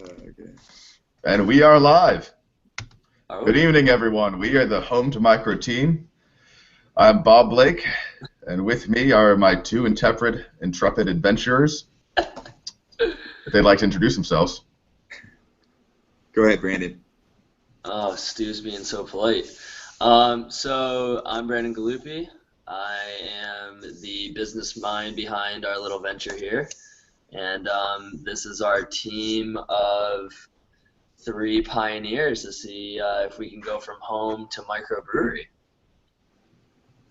Okay. And we are live. Are we? Good evening, everyone. We are the Home to Micro team. I'm Bob Blake, and with me are my two intrepid adventurers. If they'd like to introduce themselves. Go ahead, Brandon. Oh, Stu's being so polite. So I'm Brandon Galuppi. I am the business mind behind our little venture here. And this is our team of 3 pioneers to see if we can go from home to microbrewery.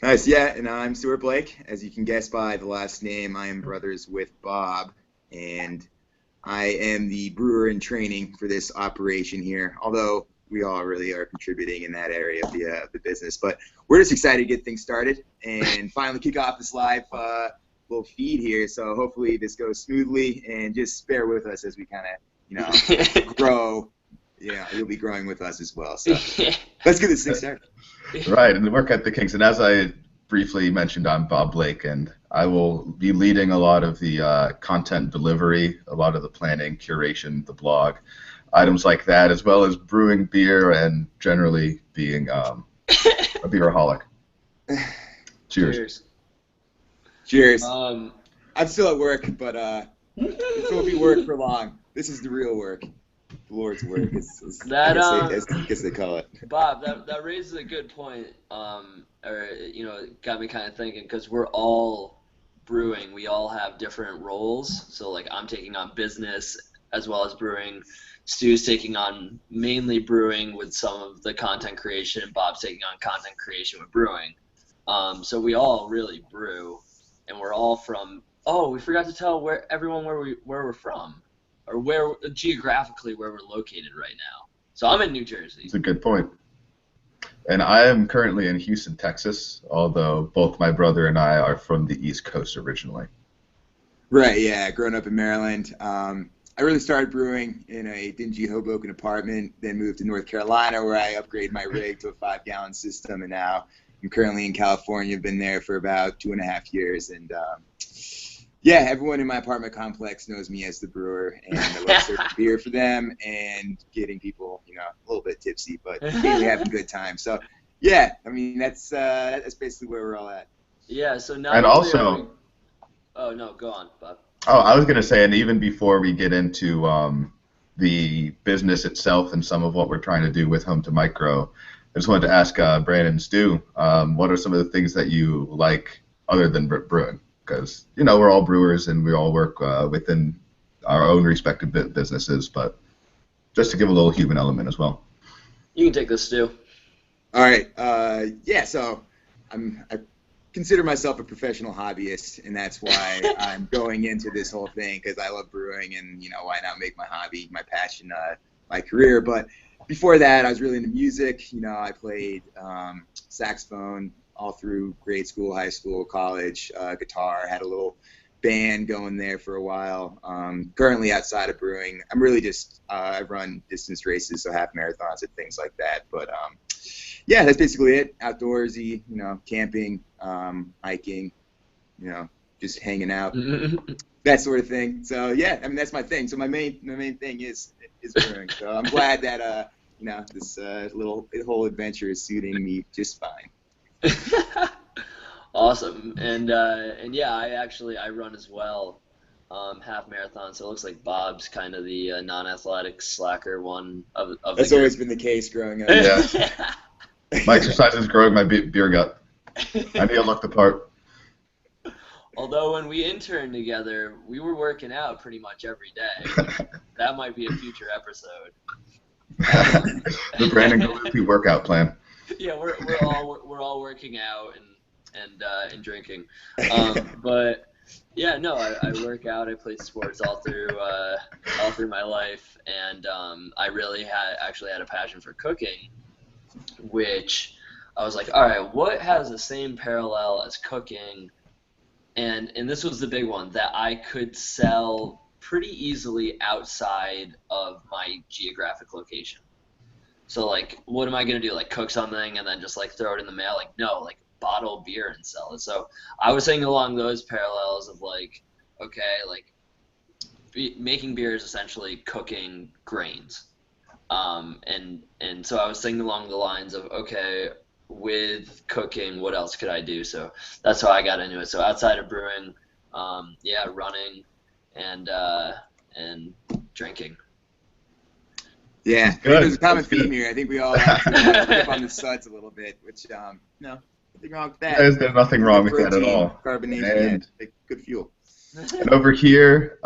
Nice, yeah, and I'm Stuart Blake. As you can guess by the last name, I am brothers with Bob, and I am the brewer in training for this operation here, although we all really are contributing in that area of the business. But we're just excited to get things started and finally kick off this live little feed here, so hopefully this goes smoothly, and just bear with us as we kind of, grow. Yeah, you'll be growing with us as well, so let's get this thing started. Right, and work at the Kings. And as I briefly mentioned, I'm Bob Blake, and I will be leading a lot of the content delivery, a lot of the planning, curation, the blog, items like that, as well as brewing beer and generally being a beeraholic. Cheers. Cheers. I'm still at work, but it won't be work for long. This is the real work. The Lord's work, as they call it. Bob, that raises a good point, got me kind of thinking, because we're all brewing. We all have different roles. So, like, I'm taking on business as well as brewing. Stu's taking on mainly brewing with some of the content creation, and Bob's taking on content creation with brewing. So we all really brew, and we're all from. Oh, we forgot to tell where we're from. Or where geographically where we're located right now. So I'm in New Jersey. That's a good point. And I am currently in Houston, Texas, although both my brother and I are from the East Coast originally. Right, yeah, growing up in Maryland. I really started brewing in a dingy Hoboken apartment, then moved to North Carolina where I upgraded my rig to a 5-gallon system, and now I'm currently in California. I've been there for about 2.5 years, and yeah, everyone in my apartment complex knows me as the brewer, and I love serving beer for them and getting people, a little bit tipsy, but mainly having a good time. So, yeah, I mean, that's basically where we're all at. Yeah, so now. And also. Oh, no, go on, Bob. Oh, I was going to say, and even before we get into the business itself and some of what we're trying to do with Home to Micro, I just wanted to ask Brandon and Stu, what are some of the things that you like other than brewing? Because, we're all brewers and we all work within our own respective businesses, but just to give a little human element as well. You can take this, Stu. All right. Yeah, so I consider myself a professional hobbyist, and that's why I'm going into this whole thing, because I love brewing, and, why not make my hobby, my passion, my career. But before that, I was really into music. I played saxophone all through grade school, high school, college, guitar, had a little band going there for a while. Currently outside of brewing, I'm really just, I run distance races, so half marathons and things like that. But yeah, that's basically it. Outdoorsy, camping, hiking, just hanging out, that sort of thing. So yeah, I mean, that's my thing. So my main thing is brewing. So I'm glad that, this whole adventure is suiting me just fine. Awesome. And yeah, I run as well, half marathon, so it looks like Bob's kind of the non-athletic slacker one of That's always been the case growing up. Yeah. My exercise is growing my beer gut. I need to look the part. Although when we interned together, we were working out pretty much every day. That might be a future episode. The Brandon Galuppi workout plan. Yeah, we're all working out and drinking, but yeah, no, I work out. I play sports all through my life, and I really actually had a passion for cooking, which I was like, all right, what has the same parallel as cooking? And this was the big one that I could sell pretty easily outside of my geographic location. So, like, what am I going to do? Like, cook something and then just, like, throw it in the mail? Like, no, like, bottle beer and sell it. So I was thinking along those parallels of, like, okay, like, making beer is essentially cooking grains. And so I was thinking along the lines of, okay, with cooking, what else could I do? So that's how I got into it. So outside of brewing, yeah, running and drinking. Yeah, I think Good. there's a common That's good. theme here. I think we all like to dip on the suds a little bit, which no, nothing wrong with that. There's nothing wrong with that at Protein, all. carbonation, yeah, good fuel. And over here,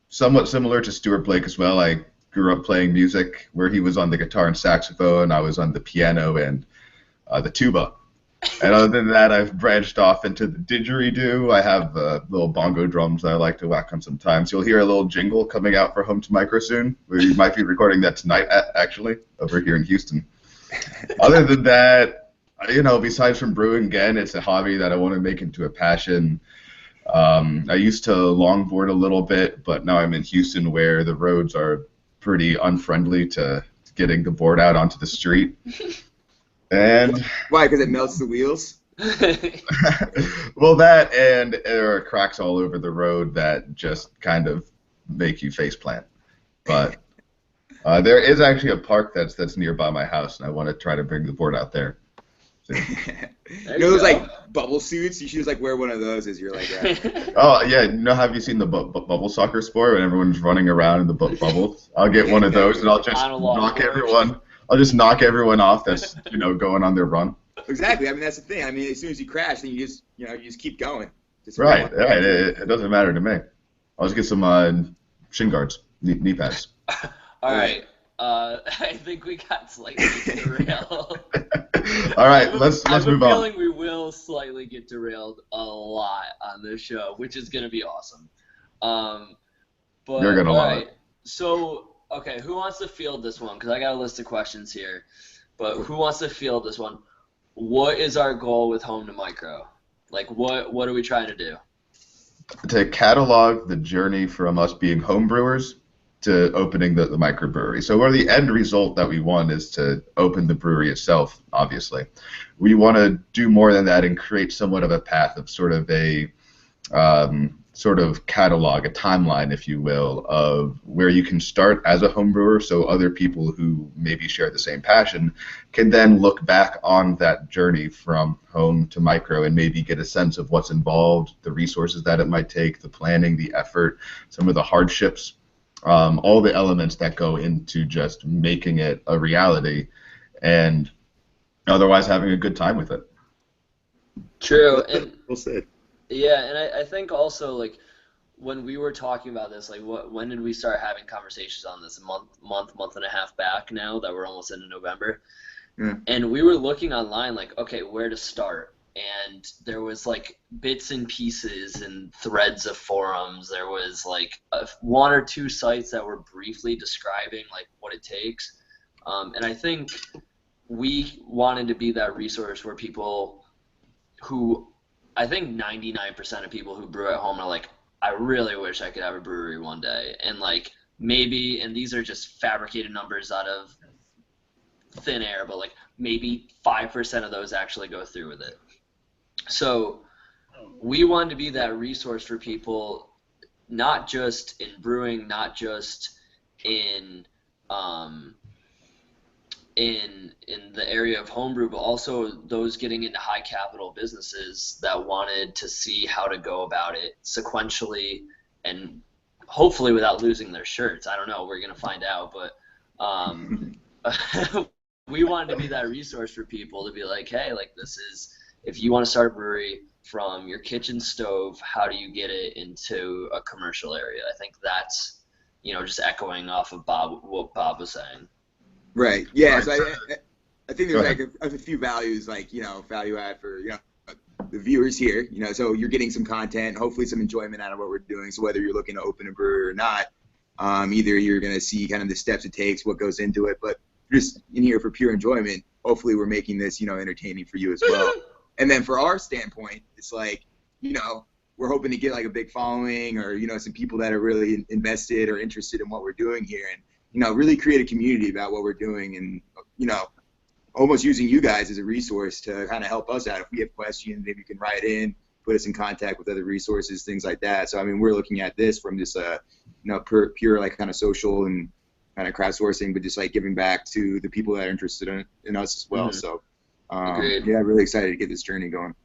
somewhat similar to Stuart Blake as well, I grew up playing music where he was on the guitar and saxophone, I was on the piano and the tuba. And other than that, I've branched off into the didgeridoo. I have little bongo drums that I like to whack on sometimes. You'll hear a little jingle coming out for Home to Micro soon. We might be recording that tonight, actually, over here in Houston. Other than that, besides from brewing, again, it's a hobby that I want to make into a passion. I used to longboard a little bit, but now I'm in Houston where the roads are pretty unfriendly to getting the board out onto the street. And why? Because it melts the wheels? Well, that and there are cracks all over the road that just kind of make you faceplant. But there is actually a park that's nearby my house, and I want to try to bring the board out there. So. Those like bubble suits? You should just like wear one of those as you're like. Oh yeah, have you seen the bubble soccer sport when everyone's running around in the bubbles? I'll get one of those and I'll just knock everyone. I'll just knock everyone off that's going on their run. Exactly. I mean that's the thing. I mean as soon as you crash, then you just keep going. Right. It doesn't matter to me. I'll just get some shin guards, knee pads. All right. I think we got slightly derailed. All right, let's move on. I have a feeling we will slightly get derailed a lot on this show, which is going to be awesome. But you're going to love it. So, okay, who wants to field this one? Because I got a list of questions here. But who wants to field this one? What is our goal with Home to Micro? Like, what are we trying to do? To catalog the journey from us being homebrewers to opening the microbrewery. So where the end result that we want is to open the brewery itself, obviously. We want to do more than that and create somewhat of a path of sort of a catalog, a timeline, if you will, of where you can start as a home brewer so other people who maybe share the same passion can then look back on that journey from home to micro and maybe get a sense of what's involved, the resources that it might take, the planning, the effort, some of the hardships, all the elements that go into just making it a reality and otherwise having a good time with it. True. And well said. Yeah, and I think also, like, when we were talking about this, like, when did we start having conversations on this? A month and a half back now that we're almost into November. Yeah. And we were looking online, like, okay, where to start? And there was, like, bits and pieces and threads of forums. There was, like, one or two sites that were briefly describing, like, what it takes. And I think we wanted to be that resource where people who – I think 99% of people who brew at home are like, I really wish I could have a brewery one day. And like maybe, and these are just fabricated numbers out of thin air, but like maybe 5% of those actually go through with it. So we wanted to be that resource for people, not just in brewing, not just in the area of homebrew, but also those getting into high capital businesses that wanted to see how to go about it sequentially and hopefully without losing their shirts. I don't know. We're going to find out. But we wanted to be that resource for people to be like, hey, like this is, if you want to start a brewery from your kitchen stove, how do you get it into a commercial area? I think that's, just echoing off of what Bob was saying. Right. Yeah. So I think there's like a few values, like value add for the viewers here. So you're getting some content, hopefully some enjoyment out of what we're doing. So whether you're looking to open a brewery or not, either you're going to see kind of the steps it takes, what goes into it, but just in here for pure enjoyment. Hopefully we're making this entertaining for you as well. And then for our standpoint, it's like we're hoping to get like a big following or some people that are really invested or interested in what we're doing here and. Really create a community about what we're doing and, almost using you guys as a resource to kind of help us out. If we have questions, maybe you can write in, put us in contact with other resources, things like that. So, I mean, we're looking at this from this pure like kind of social and kind of crowdsourcing, but just like giving back to the people that are interested in us as well. So yeah, really excited to get this journey going.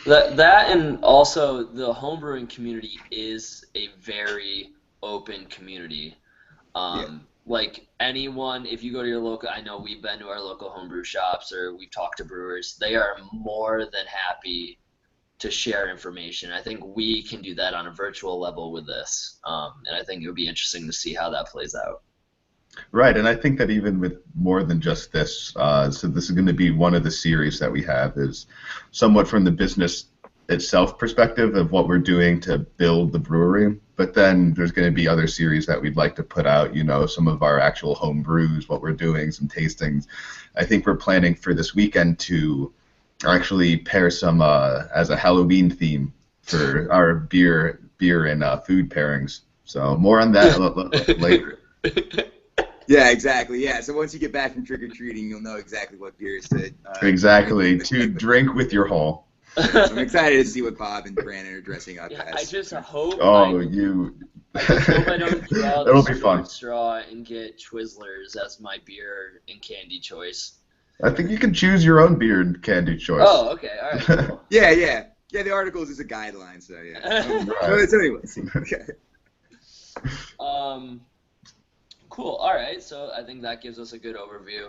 That and also the homebrewing community is a very open community. Like anyone, if you go to your local, I know we've been to our local homebrew shops or we've talked to brewers, they are more than happy to share information. I think we can do that on a virtual level with this, and I think it would be interesting to see how that plays out. Right, and I think that even with more than just this, so this is going to be one of the series that we have is somewhat from the business itself perspective of what we're doing to build the brewery, but then there's going to be other series that we'd like to put out, some of our actual home brews, what we're doing, some tastings. I think we're planning for this weekend to actually pair some as a Halloween theme for our beer and food pairings. So more on that later. Yeah, exactly. Yeah, so once you get back from trick-or-treating, you'll know exactly what beers to exactly, to drink with your haul. So I'm excited to see what Bob and Brandon are dressing up as. I just hope I hope I don't draw It'll the be fun. straw and get Twizzlers as my beer and candy choice. I think you can choose your own beer and candy choice. Oh, okay. All right, cool. Yeah, the articles is a guideline, so yeah. Right. So anyways, okay. Cool. All right. So I think that gives us a good overview.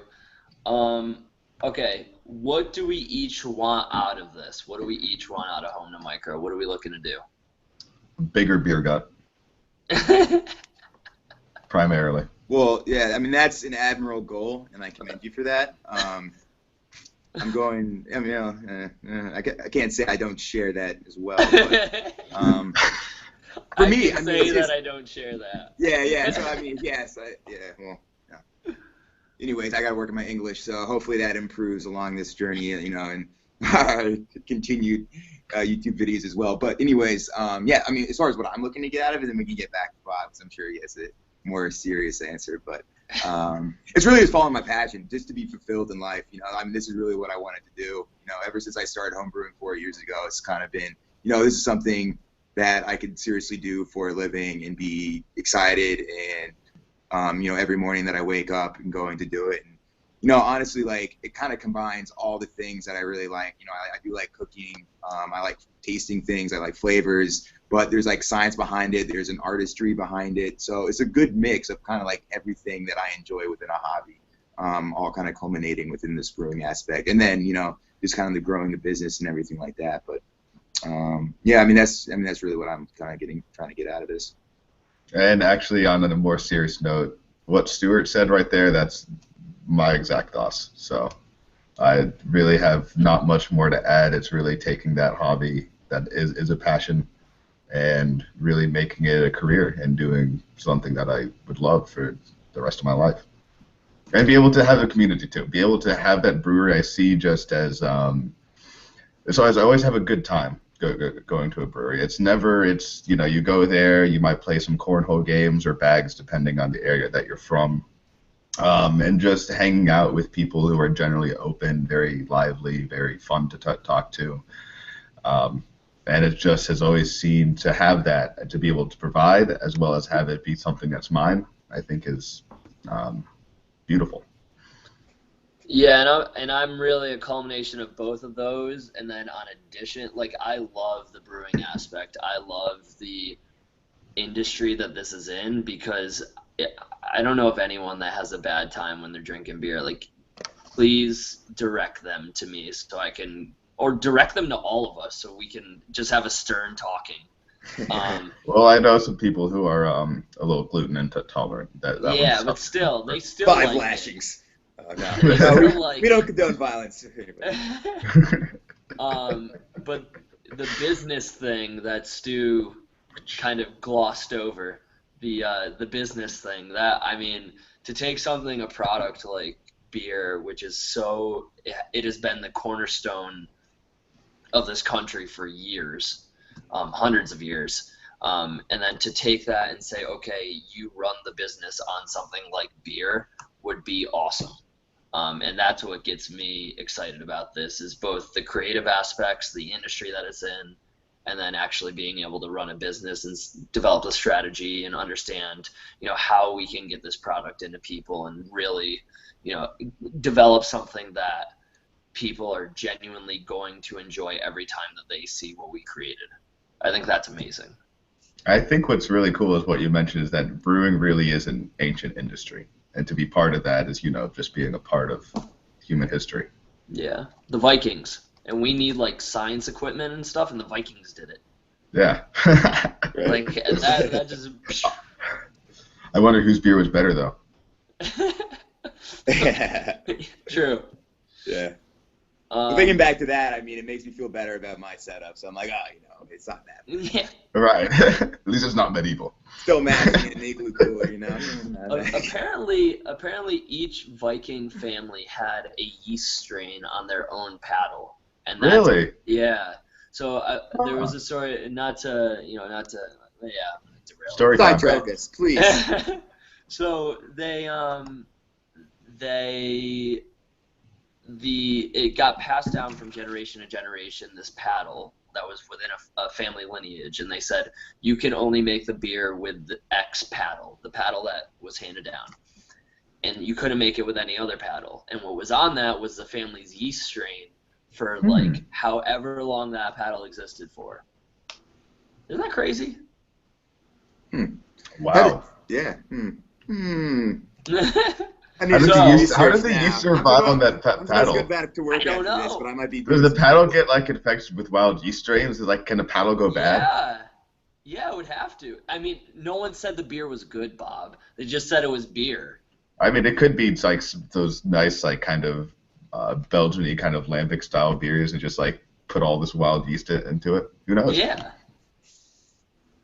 Okay. What do we each want out of this? What do we each want out of Home to Micro? What are we looking to do? Bigger beer gut. Primarily. Well, yeah. I mean, that's an admirable goal, and I commend you for that. I'm going. I mean, I can't say I don't share that as well. But, for me, I say that I don't share that. Yeah. So I mean, yes. Well, yeah. Anyways, I got to work on my English, so hopefully that improves along this journey, and continued YouTube videos as well. But anyways, yeah. I mean, as far as what I'm looking to get out of it, then we can get back to Bob, because I'm sure he has a more serious answer. But it's really just following my passion, just to be fulfilled in life. I mean, this is really what I wanted to do. Ever since I started homebrewing 4 years ago, it's kind of been, this is something that I could seriously do for a living and be excited and, every morning that I wake up and going to do it. And, honestly, like, it kind of combines all the things that I really like. I do like cooking. I like tasting things. I like flavors, but there's like science behind it. There's an artistry behind it. So it's a good mix of kind of like everything that I enjoy within a hobby, all kind of culminating within this brewing aspect. And then, just kind of the growing the business and everything like that. But yeah, I mean that's really what I'm kind of trying to get out of this. And actually, on a more serious note, what Stuart said right there, that's my exact thoughts. So I really have not much more to add. It's really taking that hobby that is a passion and really making it a career and doing something that I would love for the rest of my life. And be able to have a community too. Be able to have that brewery I see just as so I always have a good time going to a brewery. It's you go there, you might play some cornhole games or bags depending on the area that you're from, and just hanging out with people who are generally open, very lively, very fun to talk to. And it just has always seemed to have that, to be able to provide as well as have it be something that's mine, I think is beautiful. Yeah, and I'm really a culmination of both of those, and then on addition, like, I love the brewing aspect. I love the industry that this is in, because I don't know of anyone that has a bad time when they're drinking beer. Like, please direct them to me so I can, or direct them to all of us so we can just have a stern talking. Well, I know some people who are a little gluten intolerant. Yeah, but still, they still 5 like lashings. No, we don't condone violence. But the business thing that Stu kind of glossed over, the business thing, that, I mean, to take something, a product like beer, which is it has been the cornerstone of this country for years, hundreds of years, and then to take that and say, okay, you run the business on something like beer would be awesome. And that's what gets me excited about this, is both the creative aspects, the industry that it's in, and then actually being able to run a business and develop a strategy and understand, how we can get this product into people and really, develop something that people are genuinely going to enjoy every time that they see what we created. I think that's amazing. I think what's really cool is what you mentioned is that brewing really is an ancient industry, and to be part of that is, just being a part of human history. Yeah, the Vikings, and we need like science equipment and stuff, and the Vikings did it. Yeah. Like that just. I wonder whose beer was better though. True. Yeah. Thinking back to that, I mean, it makes me feel better about my setup. So I'm like, it's not that bad. Yeah. Right. At least it's not medieval. Still matching an igloo cooler, Apparently, each Viking family had a yeast strain on their own paddle. And that's, really? Yeah. So there was a story, not to derail. Story time. Sidetrack us, please. So it got passed down from generation to generation, this paddle that was within a family lineage, and they said you can only make the beer with the X paddle, the paddle that was handed down, and you couldn't make it with any other paddle. And what was on that was the family's yeast strain for like however long that paddle existed for. Isn't that crazy? Wow. Yeah. How did the yeast survive on that paddle? Let's go back to work I don't after this, know. but I might be. Does the paddle get like infected with wild yeast strains? Like, can the paddle go bad? Yeah, it would have to. I mean, no one said the beer was good, Bob. They just said it was beer. I mean, it could be like those nice, like, kind of Belgian-y kind of lambic style beers and just like put all this wild yeast into it. Who knows? Yeah.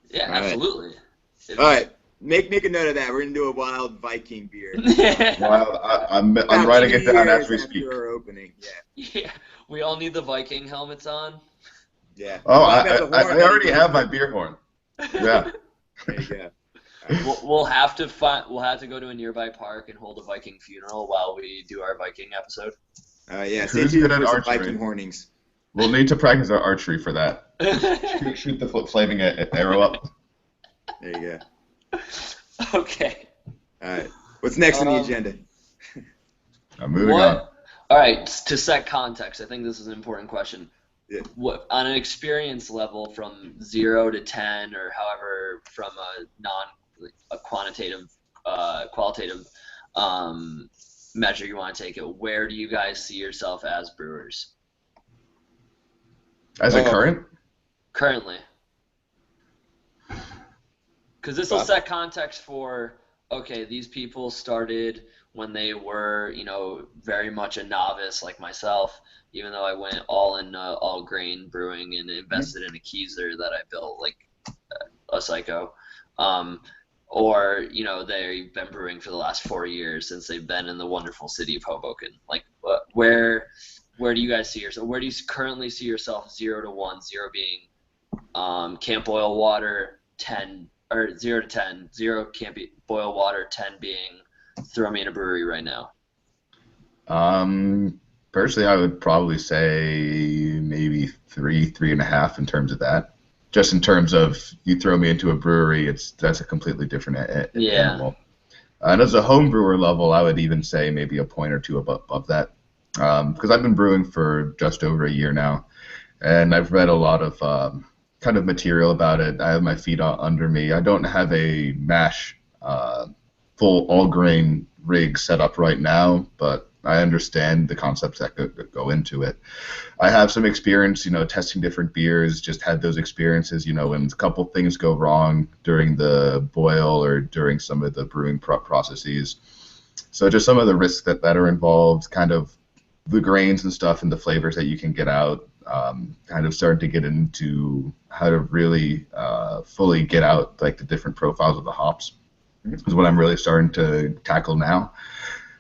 Yeah, All right. Absolutely. All right. Make a note of that. We're gonna do a wild Viking beer. Wild. I'm writing it down as we speak. Our opening. Yeah. We all need the Viking helmets on. Yeah. Oh, I already have my beer horn. Yeah. There you go. We'll have to go to a nearby park and hold a Viking funeral while we do our Viking episode. Yeah. Who's good at archery? Viking hornings. We'll need to practice our archery for that. Shoot the flaming arrow up. There you go. Okay. All right. What's next on the agenda? Moving on. All right. To set context, I think this is an important question. Yeah. What, on an experience level from 0 to 10, or however, from a qualitative measure you want to take it, where do you guys see yourself as brewers? As a current? Currently. Because this will set context for, okay, these people started when they were, very much a novice like myself, even though I went all in all grain brewing and invested in a Keyser that I built like a psycho. Or, they've been brewing for the last 4 years since they've been in the wonderful city of Hoboken. Like, where do you guys see yourself? Where do you currently see yourself 0 to 1, 0 being can't boil water, 10, or 0 to 10, 0 can't boil water, 10 being throw me in a brewery right now? Personally, I would probably say maybe 3.5 in terms of that. Just in terms of you throw me into a brewery, that's a completely different animal. And as a home brewer level, I would even say maybe a point or two above that. Because I've been brewing for just over a year now, and I've read a lot of kind of material about it. I have my feet under me. I don't have a mash full all-grain rig set up right now, but I understand the concepts that go into it. I have some experience, testing different beers, just had those experiences, when a couple things go wrong during the boil or during some of the brewing processes. So just some of the risks that are involved, kind of the grains and stuff and the flavors that you can get out, kind of starting to get into how to really fully get out like the different profiles of the hops is what I'm really starting to tackle now.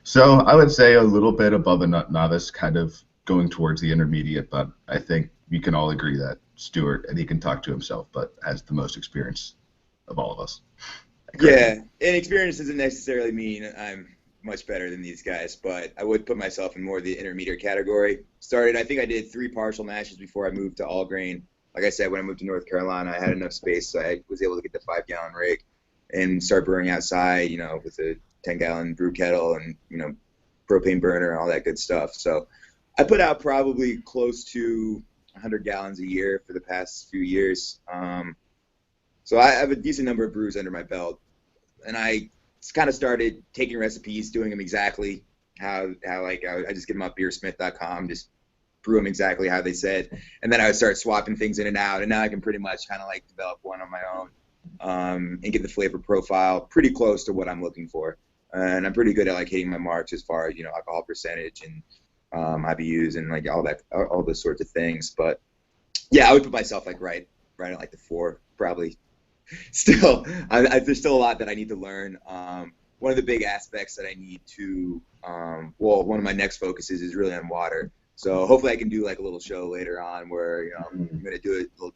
So I would say a little bit above a novice, kind of going towards the intermediate, but I think we can all agree that Stuart, and he can talk to himself, but has the most experience of all of us. Yeah, and experience doesn't necessarily mean I'm much better than these guys, but I would put myself in more of the intermediate category. I think I did 3 partial mashes before I moved to all grain. like I said, when I moved to North Carolina, I had enough space, so I was able to get the 5-gallon rig and start brewing outside, with a 10-gallon brew kettle and, propane burner and all that good stuff. So I put out probably close to 100 gallons a year for the past few years. So I have a decent number of brews under my belt, and I kind of started taking recipes, doing them exactly how I just get them off beersmith.com, just brew them exactly how they said, and then I would start swapping things in and out, and now I can pretty much kind of like develop one on my own, and get the flavor profile pretty close to what I'm looking for. And I'm pretty good at like hitting my marks as far as alcohol percentage and IBUs and like all those sorts of things. But yeah, I would put myself like right at like the 4 probably. Still, there's still a lot that I need to learn. One of the big aspects that I need to, one of my next focuses is really on water. So hopefully I can do like a little show later on where I'm going to do a little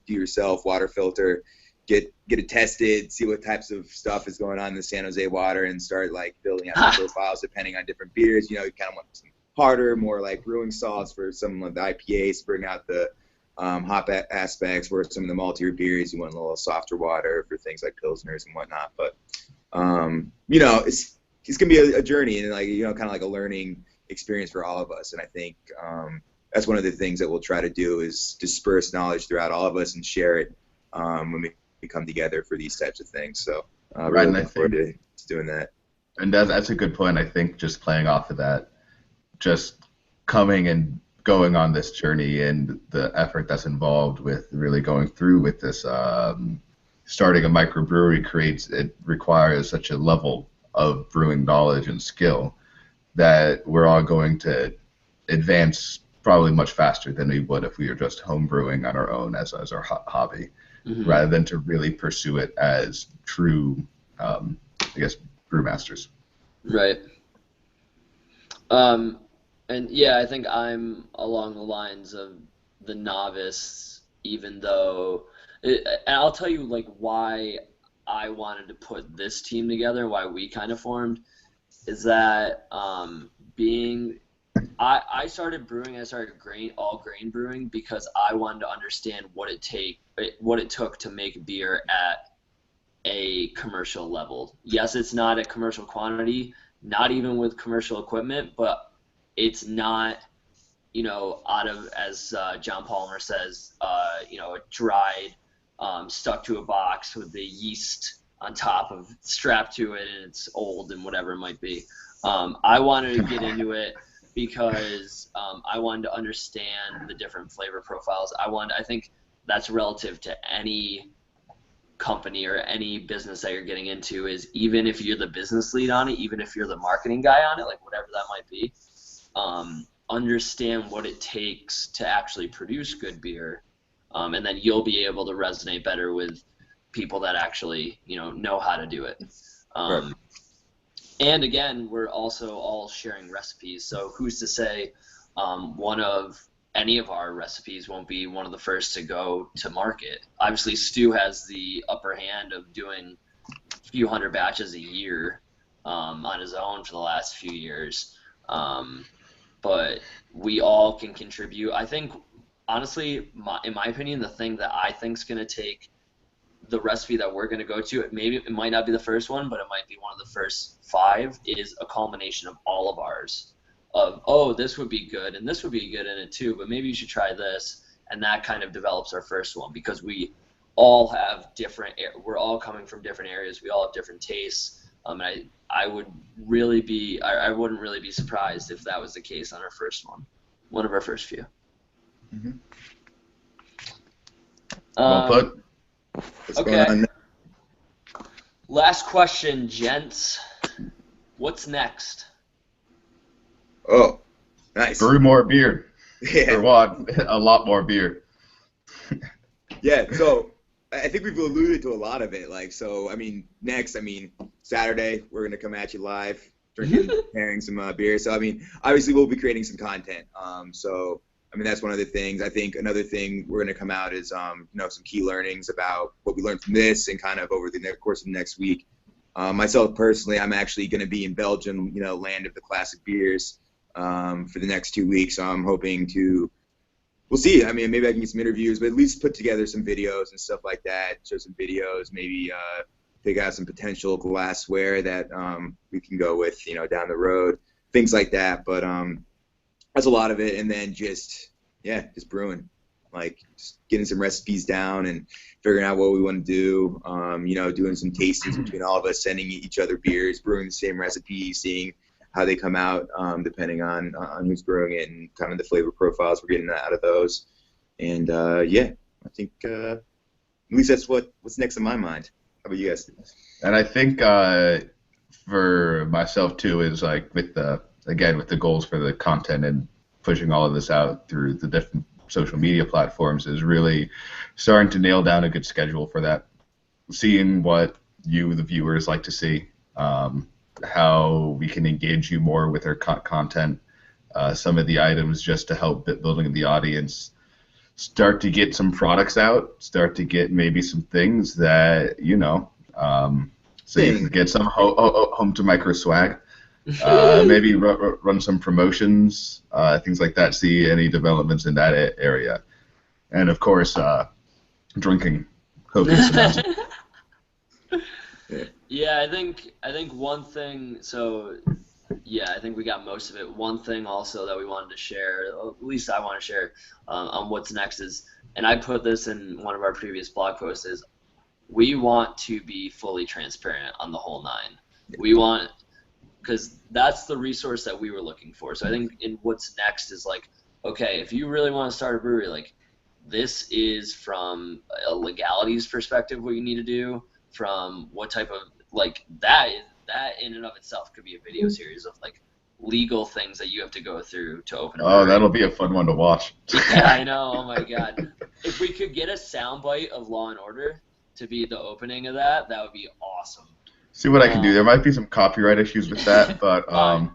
do yourself water filter, get it tested, see what types of stuff is going on in the San Jose water, and start like building out the profiles depending on different beers. You kind of want some harder, more like brewing salts for some of the IPAs to bring out the hop aspects. For some of the maltier beers, you want a little softer water for things like pilsners and whatnot. But it's gonna be a journey, and like kind of like a learning experience for all of us. And I think that's one of the things that we'll try to do is disperse knowledge throughout all of us and share it when we come together for these types of things. So really looking forward to doing that. And that's a good point. I think just playing off of that, just coming and going on this journey and the effort that's involved with really going through with this starting a microbrewery requires such a level of brewing knowledge and skill that we're all going to advance probably much faster than we would if we were just home brewing on our own as our hobby, rather than to really pursue it as true, brewmasters. Right. And yeah, I think I'm along the lines of the novice, even though, and I'll tell you like why I wanted to put this team together, why we kind of formed, is that I started brewing, I started all grain brewing because I wanted to understand what it took to make beer at a commercial level. Yes, it's not a commercial quantity, not even with commercial equipment, but it's not, out of, as John Palmer says, a dried, stuck to a box with the yeast on top of strapped to it and it's old and whatever it might be. I wanted to get into it because I wanted to understand the different flavor profiles. I think that's relative to any company or any business that you're getting into, is even if you're the business lead on it, even if you're the marketing guy on it, like whatever that might be, understand what it takes to actually produce good beer, and then you'll be able to resonate better with people that actually know how to do it. Right. And again, we're also all sharing recipes, so who's to say any of our recipes won't be one of the first to go to market. Obviously, Stu has the upper hand of doing a few hundred batches a year on his own for the last few years. But we all can contribute. I think, honestly, in my opinion, the thing that I think is going to take the recipe that we're going to go to, it might not be the first one, but it might be one of the first 5, is a culmination of all of ours. Of, this would be good, and this would be good in it too, but maybe you should try this, and that kind of develops our first one, because we all have we're all coming from different areas, we all have different tastes, and I wouldn't really be surprised if that was the case on our first one of our first few. Mm-hmm. Well put. What's Okay. going on? Last question, gents. What's next? Oh, nice. Brew more beer. Yeah. Or what? A lot more beer. Yeah, so I think we've alluded to a lot of it. Next, Saturday, we're going to come at you live, drinking, pairing some beer. So, obviously we'll be creating some content. That's one of the things. I think another thing we're going to come out is, some key learnings about what we learned from this and kind of over the course of the next week. Myself personally, I'm actually going to be in Belgium, land of the classic beers, for the next 2 weeks. So I'm hoping to we'll see. I mean, maybe I can get some interviews, but at least put together some videos and stuff like that. Show some videos, maybe pick out some potential glassware that we can go with, down the road, things like that. But that's a lot of it, and then just brewing, like just getting some recipes down and figuring out what we want to do. Doing some tastings between all of us, sending each other beers, brewing the same recipe, seeing how they come out, depending on who's brewing it and kind of the flavor profiles we're getting out of those. And I think at least that's what's next in my mind. How about you guys? And I think for myself too is like with the goals for the content and pushing all of this out through the different social media platforms is really starting to nail down a good schedule for that. Seeing what you, the viewers, like to see. How we can engage you more with our content, some of the items just to help building the audience, start to get some products out, start to get maybe some things that, so you can get some home to micro swag, maybe run some promotions, things like that, see any developments in that area. And of course, drinking copious amounts. Yeah, I think one thing. So, yeah, I think we got most of it. One thing also that we wanted to share, at least I want to share, on what's next is, and I put this in one of our previous blog posts, is we want to be fully transparent on the whole nine. We want, because that's the resource that we were looking for. So I think in what's next is like, okay, if you really want to start a brewery, like this is from a legalities perspective what you need to do. From what type of, like, that in and of itself could be a video series of like legal things that you have to go through to open a brewery. Oh, that'll be a fun one to watch. Yeah, I know. Oh my god. If we could get a soundbite of Law and Order to be the opening of that would be awesome. See what I can do. There might be some copyright issues with that, but I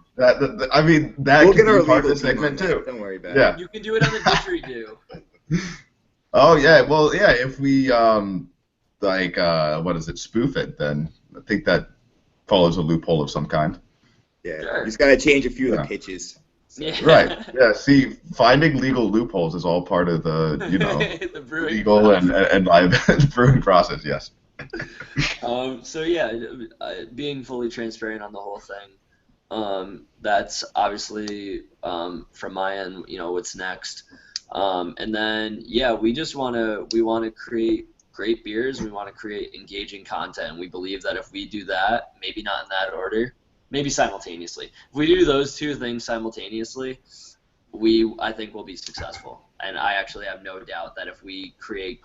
mean that we'll could get be part of the segment too. Don't worry about it. You can do it on the didgeridoo. Oh yeah, well yeah. If we what is it? Spoof it, then I think that follows a loophole of some kind. Yeah, sure. You just gotta change a few of the pitches. So. Yeah. Right. Yeah. See, finding legal loopholes is all part of the the brewing legal process. and live brewing process. Yes. So yeah, being fully transparent on the whole thing. That's obviously from my end. What's next, and then we just want to create great beers. We want to create engaging content. And we believe that if we do that, maybe not in that order, maybe simultaneously. If we do those two things simultaneously, I think we'll be successful. And I actually have no doubt that if we create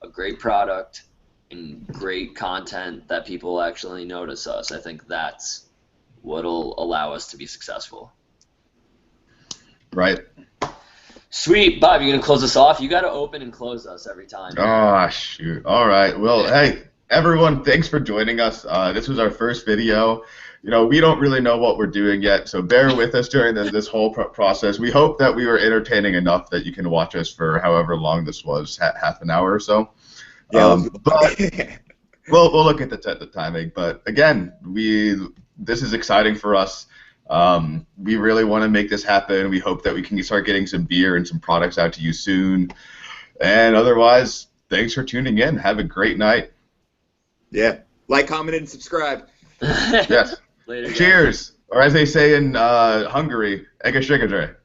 a great product and great content that people actually notice us, I think that's what'll allow us to be successful. Right. Sweet. Bob, you going to close us off? You got to open and close us every time. Oh, shoot. All right. Well, hey, everyone, thanks for joining us. This was our first video. We don't really know what we're doing yet, so bear with us during this whole process. We hope that we were entertaining enough that you can watch us for however long this was, half an hour or so. But we'll look at the timing. But again, this is exciting for us. We really want to make this happen. We hope that we can start getting some beer and some products out to you soon. And otherwise, thanks for tuning in. Have a great night. Yeah. Like, comment, and subscribe. Yes. Later, cheers. Or as they say in Hungary, Ega Shigadre.